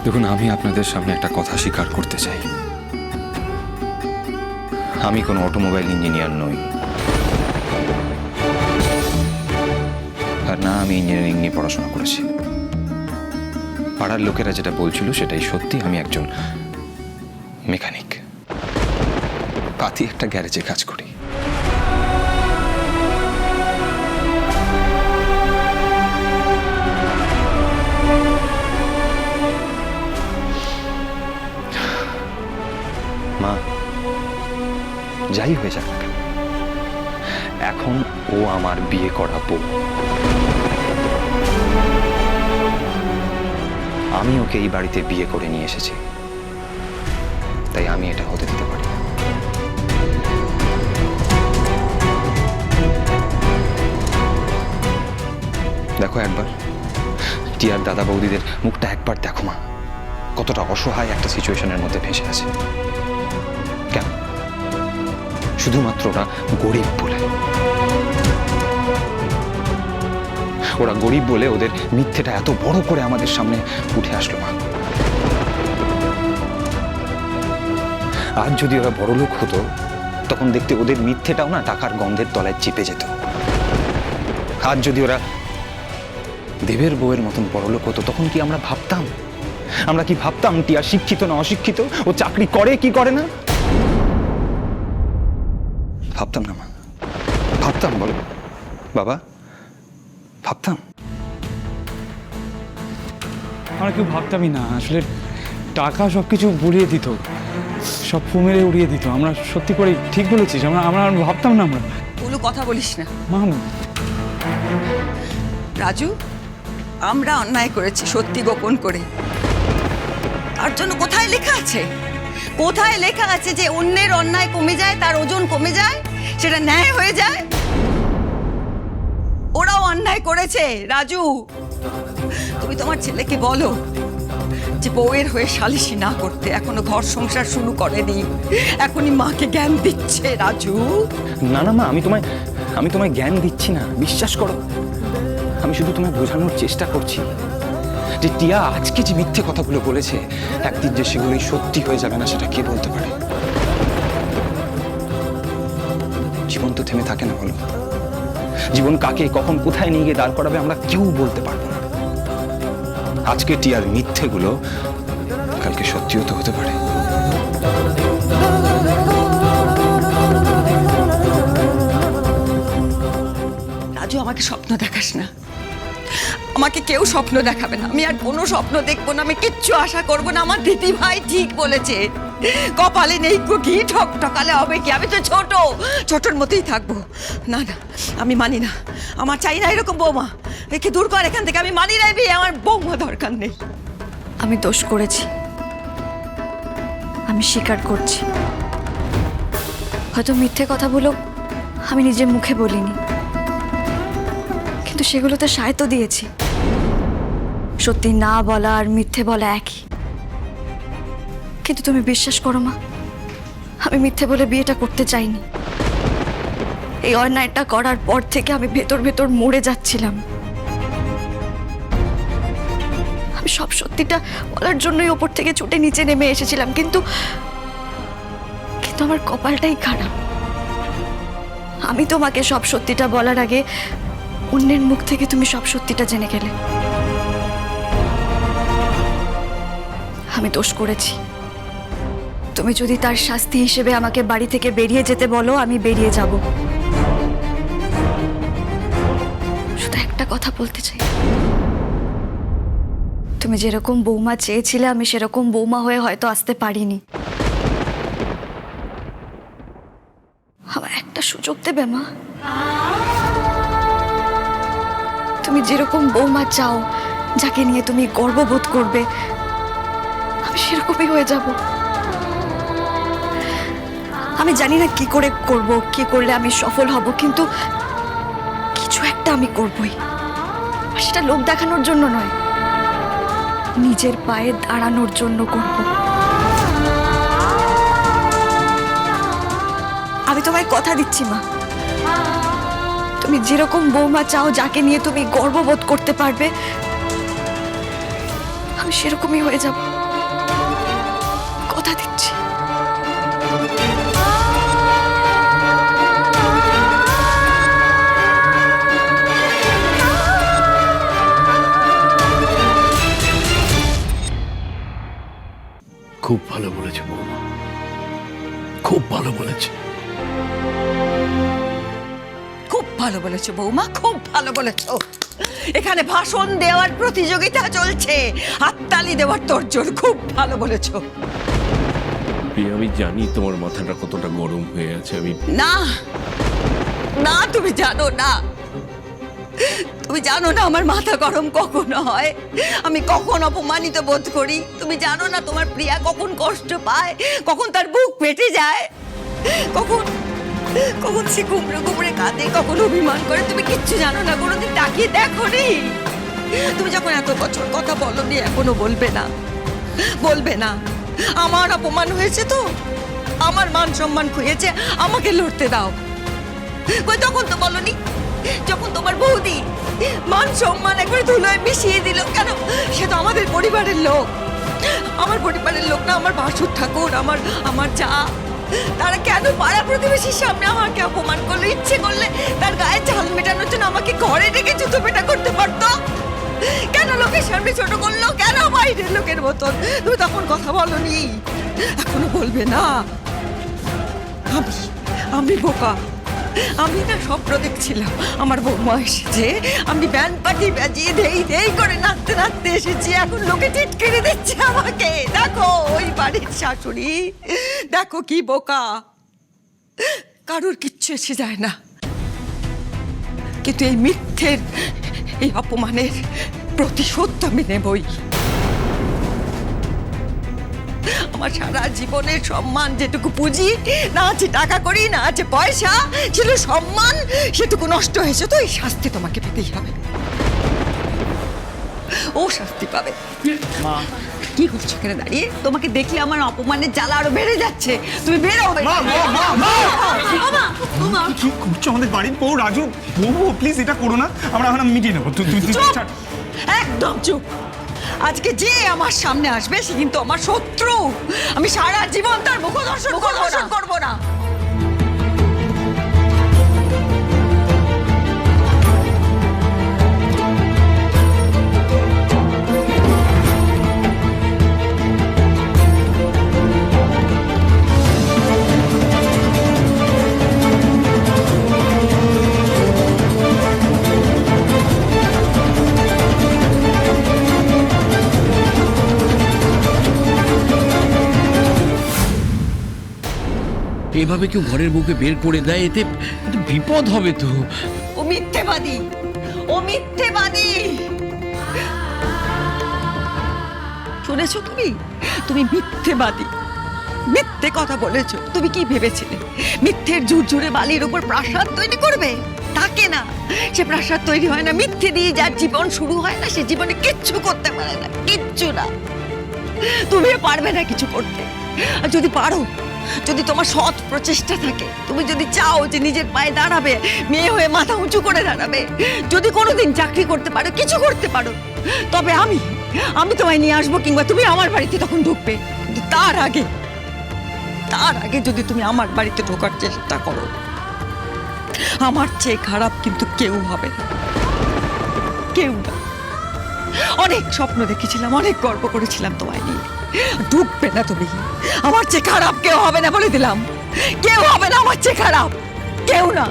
দেখুন, আমি আপনাদের সামনে একটা কথা স্বীকার করতে চাই। আমি কোনো অটোমোবাইল ইঞ্জিনিয়ার নই, আর না আমি ইঞ্জিনিয়ারিং নিয়ে পড়াশোনা করেছি। পাড়ার লোকেরা যেটা বলছিল সেটাই সত্যি। আমি একজন মেকানিক, কাতি একটা গ্যারেজে কাজ করি। মা, যাই হয়ে যাক না কেন, এখন ও আমার বিয়ে করা বউ। আমি ওকে এই বাড়িতে বিয়ে করে নিয়ে এসেছি, তাই আমি এটা হতে দিতে পারি না। দেখো একবার, টিয়ার দাদা বৌদিদের মুখটা একবার দেখো মা, কতটা অসহায় একটা সিচুয়েশনের মধ্যে ভেসে আছে। কেন? শুধুমাত্র ওরা গরিব বলে। ওরা গরিব বলে ওদের মিথ্যেটা এত বড় করে আমাদের সামনে উঠে আসলো মা। আজ যদি ওরা বড়লোক হতো, তখন দেখতে ওদের মিথ্যেটাও না টাকার গন্ধের তলায় চেপে যেত। আজ যদি ওরা দেবের বউয়ের মতন বড়লোক হতো, তখন কি আমরা ভাবতাম? আমরা কি ভাবতাম টিয়া শিক্ষিত না অশিক্ষিত, ও চাকরি করে কি করে না? ভাবতাম না মা। ভাবতাম? বলো বাবা, ভাবতাম? আমরা কেউ ভাবতামই না। আসলে টাকা সবকিছু বুড়িয়ে দিত, সব ফু মেরে উড়িয়ে দিত। আমরা সত্যি করে, ঠিক বলেছিস, আমরা আমরা ভাবতাম না। আমরা কোনো কথা বলিস না মা। রাজু, আমরা অন্যায় করেছি সত্যি গোপন করে। তার জন্য কোথায় লেখা আছে, কোথায় লেখা আছে যে অন্যের অন্যায় কমে যায়, তার ওজন কমে যায়, সেটা ন্যায় হয়ে যায়? ওরাও অন্যায় করেছে রাজু। তুমি তোমার ছেলেকে বলো যে বউয়ের হয়ে সালিশি না করতে। এখনো ঘর সংসার শুরু করেনি, এখনই মাকে জ্ঞান দিচ্ছে রাজু। না না মা, আমি তোমায় জ্ঞান দিচ্ছি না, বিশ্বাস করো। আমি শুধু তোমায় বোঝানোর চেষ্টা করছি যে টিয়া আজকে যে মিথ্যে কথাগুলো বলেছে, একদিন যে সেগুলোই সত্যি হয়ে যাবে না, সেটা কে বলতে পারে? জীবন তো থেমে থাকে না, বলো। জীবন কাকে কখন কোথায় নিয়ে গিয়ে দাঁড় করাবে আমরা কেউ বলতে পারবো না। আজকে টিয়ার মিথ্যেগুলো কালকে সত্যিও তো হতে পারে। রাজু, আমাকে স্বপ্ন দেখাস না, আমাকে কেউ স্বপ্ন দেখাবে না। আমি আর কোনো স্বপ্ন দেখবো না, আমি কিচ্ছু আশা করবো না। আমার দিদি ভাই ঠিক বলেছে, কপালে নেই কি ঠকঠকালে হবে কি? আমি তো ছোট, ছোটর মতোই থাকবো। না না, আমি মানি না। আমার চাই না এরকম বৌমা। একে দূর কর এখান থেকে। আমি মানি না বিয়ে, আমার বৌমা দরকার নেই। আমি দোষ করেছি, আমি স্বীকার করছি। হয়তো মিথ্যে কথাগুলো আমি নিজের মুখে বলিনি, কিন্তু সেগুলোতে সাহিত্য দিয়েছি। সত্যি না বলা আর মিথ্যে বলা একই। কিন্তু তুমি বিশ্বাস করো মা, আমি মিথ্যে বলে বিয়েটা করতে চাইনি। এই অন্যায়টা করার পর থেকে আমি ভেতর ভেতর মরে যাচ্ছিলাম। আমি সব সত্যিটা বলার জন্যই ওপর থেকে ছুটে নিচে নেমে এসেছিলাম, কিন্তু আমার কপালটাই খারাপ। আমি তোমাকে সব সত্যিটা বলার আগে অন্যের মুখ থেকে তুমি সব সত্যিটা জেনে গেলে। আমি দোষ করেছি। তুমি যদি তার শাস্তি হিসেবে আমাকে বাড়ি থেকে বেরিয়ে যেতে বলো, আমি বেরিয়ে যাব। শুধু একটা কথা বলতে চাই, তুমি যেরকম বৌমা চেয়েছিলে আমি সেরকম বৌমা হয়ে হয়তো আসতে পারিনি। আমার একটা সুযোগ দেবে মা? তুমি যেরকম বৌমা চাও, যাকে নিয়ে তুমি গর্ববোধ করবে, আমি সেরকমই হয়ে যাব। আমি জানি না কি করে করব, কি করলে আমি সফল হব, কিন্তু কিছু একটা আমি করবই। আর সেটা লোক দেখানোর জন্য নয়, নিজের পায়ে দাঁড়ানোর জন্য করব। আমি তোমায় কথা দিচ্ছি মা, তুমি যেরকম বৌমা চাও, যাকে নিয়ে তুমি গর্ববোধ করতে পারবে, আমি সেরকমই হয়ে যাব, কথা দিচ্ছি। খুব ভালো বলেছে বৌমা, খুব ভালো বলেছে। খুব ভালো বলেছো বৌমা, খুব ভালো বলেছো। এখানে ভাষণ দেওয়ার প্রতিযোগিতা চলছে, হাততালি দেওয়ার তোড়জোড়। খুব ভালো বলেছো। প্রিয়া, আমি জানি তোমার মাথাটা কতটা গরম হয়ে আছে। আমি না না, তুমি জানো না, তুমি জানো না আমার মাথা গরম কখন হয়, আমি কখন অপমানিত বোধ করি। তুমি জানো না তোমার প্রিয়া কখন কষ্ট পায়, কখন তার বুক ফেটে যায়, কখন কখন সে কুমড়ে কুমড়ে কাঁদে, কখন অভিমান করে। তুমি কিচ্ছু জানো না, কোনোদিন তাকিয়ে দেখো নি। তুমি যখন এত বছর কথা বলনি, এখনো বলবে না, বলবে না আমার অপমান হয়েছে, তো আমার মান সম্মান খুঁয়েছে, আমাকে লড়তে দাও। কই তখন তো বলনি, যখন তোমার বৌদি মান সম্মান একবার ধুলোয় মিশিয়ে দিল। কেন? সে তো আমাদের পরিবারের লোক, আমার পরিবারের লোক না, আমার ভাসুর ঠাকুর, আমার যা। তারা কেন পাড়া প্রতিবেশীর সামনে আমাকে অপমান করলো? ইচ্ছে করলে তার গায়ে ঝাল মেটানোর জন্য আমাকে ঘরে ডেকে জুতো পেটা করতে পারতো। কেন লোকের সামনে ছোট করলো? কেন বাইরের লোকের মতন? তুমি তখন কথা বলনি, এখনো বলবে না। আমি বোকা, আমি না স্বপ্ন দেখছিলাম আমার বৌমা এসেছে, আমি ব্যান্ড পার্টি বাজিয়ে ধেই ধেই করে নাচতে নাচতে এসেছি, এখন লোকে টিটকিরি দিচ্ছে আমাকে। দেখো ওই বাড়ির শাশুড়ি, দেখো কি বোকা, কারোর কিচ্ছু এসে যায় না, কিন্তু এই মিথ্যের, এই অপমানের প্রতিশোধ আমি নেবই। আমার সারা জীবনের সম্মান, যেটুকু পুঁজি, না আছে টাকা করি, না আছে পয়সা, ছিল সম্মান, সেটুকু নষ্ট হয়েছে। তো এই শাস্তি তোমাকে পেতেই হবে, ও শাস্তি পাবে। কি করছো এখানে দাঁড়িয়ে? তোমাকে দেখলে আমার অপমানের জ্বালা আরো বেড়ে যাচ্ছে। তুমি বেরো। কি করছো? আমাদের বাড়ির বউ রাজু, বউ প্লিজ এটা করো না, আমরা এখন মিটিয়ে নেবো। একদম চুপ। আজকে যে আমার সামনে আসবে সে কিন্তু আমার শত্রু। আমি সারা জীবন তার মুখদর্শন করবো না। এভাবে কেউ ঘরের বুকে বের করে দেয়, এতে বিপদ হবে তো। ও মিথ্যেবাদী, ও মিথ্যেবাদী। শুনেছো তুমি? তুমি মিথ্যেবাদী, মিথ্যে কথা বলেছো। তুমি কি ভেবেছিলে মিথ্যের ঝুরঝুরে বালির উপর প্রাসাদ তৈরি করবে? তাকে না, সে প্রাসাদ তৈরি হয় না। মিথ্যে দিয়ে যার জীবন শুরু হয় না, সে জীবনে কিচ্ছু করতে পারে না, কিচ্ছু না। তুমি পারবে না কিছু করতে। আর যদি পারো, যদি তোমার সৎ প্রচেষ্টা থাকে, তুমি যদি চাও যে নিজের পায়ে দাঁড়াবে, মেয়ে হয়ে মাথা উঁচু করে দাঁড়াবে, যদি কোনোদিন চাকরি করতে পারো, কিছু করতে পারো, তবে আমি তোমায় নিয়ে আসবো, কিংবা তুমি আমার বাড়িতে তখন ঢুকবে। কিন্তু তার আগে যদি তুমি আমার বাড়িতে ঢোকার চেষ্টা করো, আমার চেয়ে খারাপ কিন্তু কেউ হবে না, কেউ না। অনেক স্বপ্ন দেখেছিলাম, অনেক গর্ব করেছিলাম তোমায় নিয়ে। ঢুকবে না তুমি, আমার চেয়ে খারাপ কেউ হবে না বলে দিলাম। কেউ হবে না আমার চেয়ে খারাপ, কেউ না।